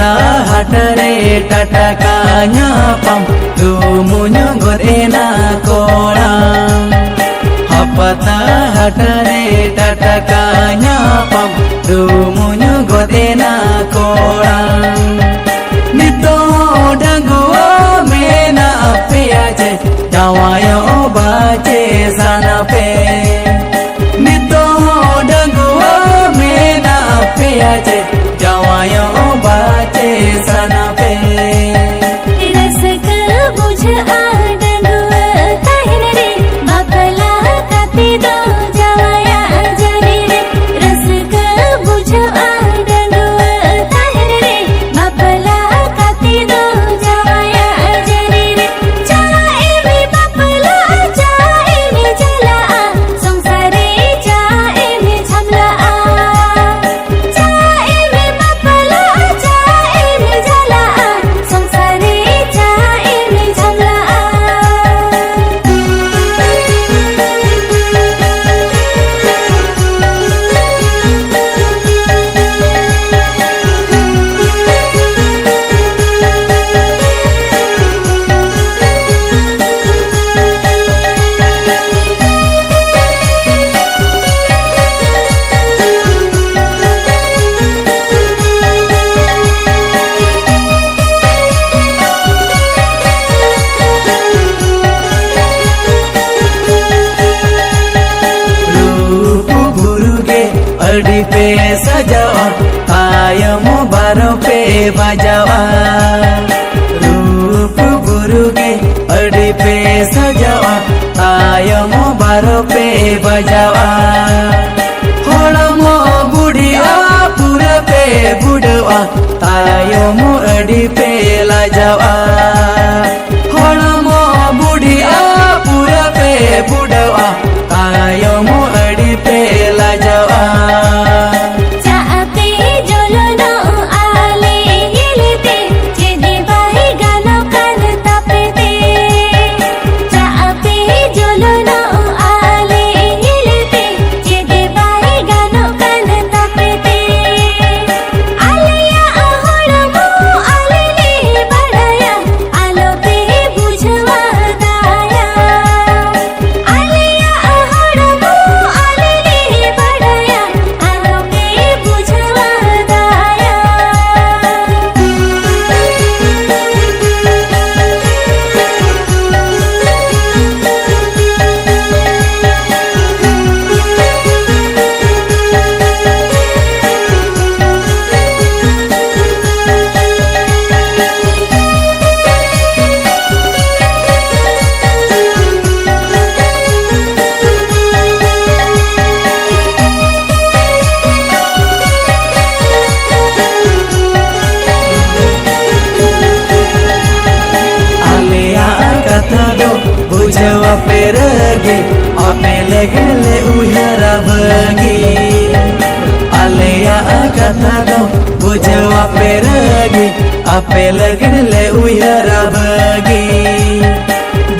Hapata hatare tatakanya pam Dumunya godena kolam Hapata hatare tatakanya pam Dumunya godena kolam Nito dangua mena ape aje Jawaya obaje sana pe Nito dangua mena ape aje Jawaya obaje sana pe रस का बुझ आडंगुआ काहिन रे बापला काती दो जवाया जरी रे रस का बुझ आडंगुआ काहिन रे बापला काती दो जवाया जरी रे चाहे भी बापला चाहे भी जला संसारे चाहे भी झमला चाहे भी बापला चाहे भी जला संसारे चाहे भी झमला रूप गुरु के अड़ी पे सजावा कायम बारों पे बजावा रूप गुरु के अड़ी पे सजावा कायम बारों पे बजावा होड़मो बुढ़िया पूरा पे बुढ़वा कायम अड़ी पे लजावा होड़मो बुढ़िया पूरा पे बुढ़वा कायम अड़ी पे लजावा चाहते जलनो आले हिलते जेदे बाही गानो कान तापते चाहते जलनो आले हिलते जेदे बाही गानो कान तापते आलिया अहड़मो आलेले बड़ाया आलो पे बुझवा दाया आलिया अहड़मो आलेले बड़ाया आलो पे बुझवा दाया आलिया कथा दो बुझवा पेरगे अपने लगले उहरा भगी आलिया कथा दो बुझवा पेरगे अपने लगले उहरा भगी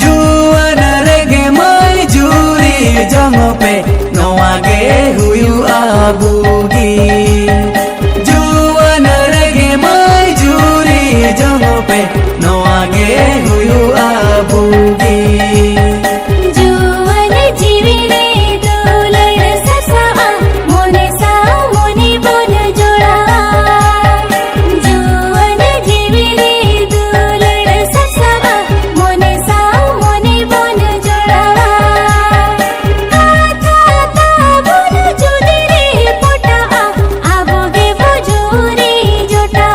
जुआन रगे माई जूरी जमो पे नवागे हुयु आबूगी जुआन रगे माई जूरी जमो पे नवागे हुयु आबूगी जुवन जीवी रे दुलर ससावा मोने सा मोने बोन जोड़ा जुवन जीवी रे दुलर ससावा मोने सा मोने बोन जोड़ा काथा ता बोन जुदी रे पोटा आबोगे बुजुरी जोटा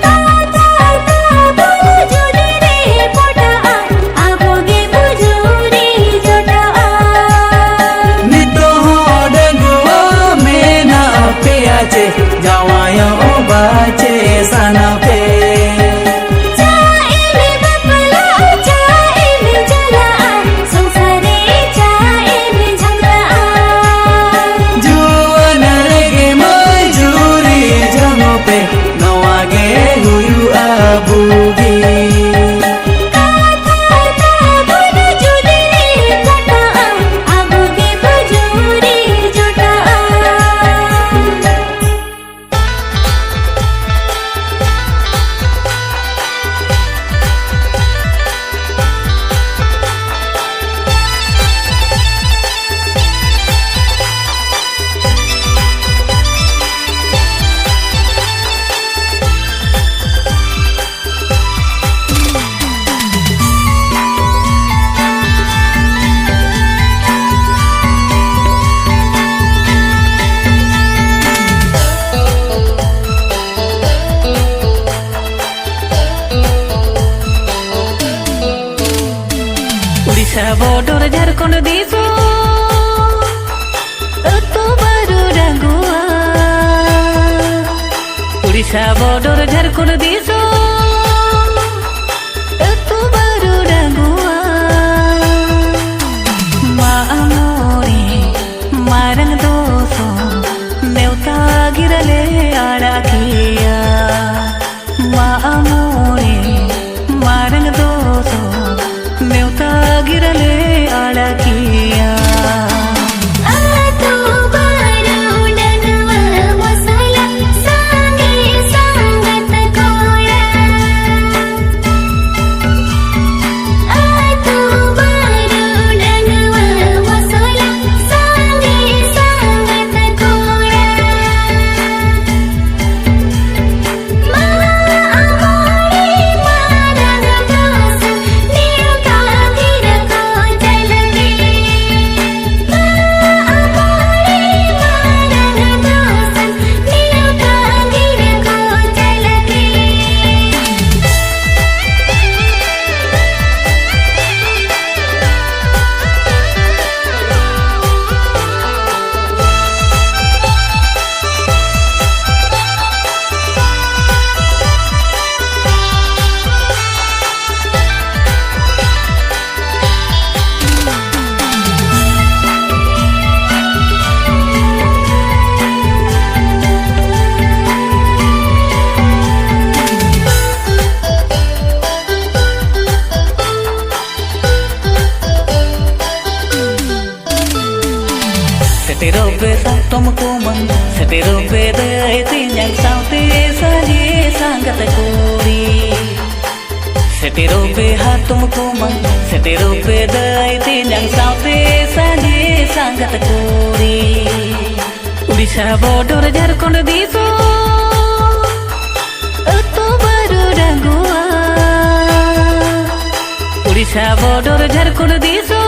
काथा ता बोन जुदी रे पोटा आबोगे बुजुरी जोटा नितो डगुआ मेना पे आचे जवाया बाचे सना पे चाहे भी बपला चाहे भी जला संसारे चाहे भी झगड़ा जुआन रगे माई जूरी जमो पे नवागे हुयु आबूगी काथा ता बोन जुदी रे पोटा आबोगे बुजुरी जोटा झारखंड दिसो तो बारू रंगुआ उड़ीसा बॉर्डर झारखंड दिसो तो बारू रंगुआ मामोरी मारंग दोसो नेवता गिरले आड़ाकिया मामोरी मारंग दोसो नेवता गिरले आड़ाकिया Setero besa tuमको मन setero bedai tinyang saute saje sangat kuri setero beha तुमको मन setero bedai tinyang saute saje sangat kuri Odisha border Jharkhand diso to baru rangua Odisha border Jharkhand diso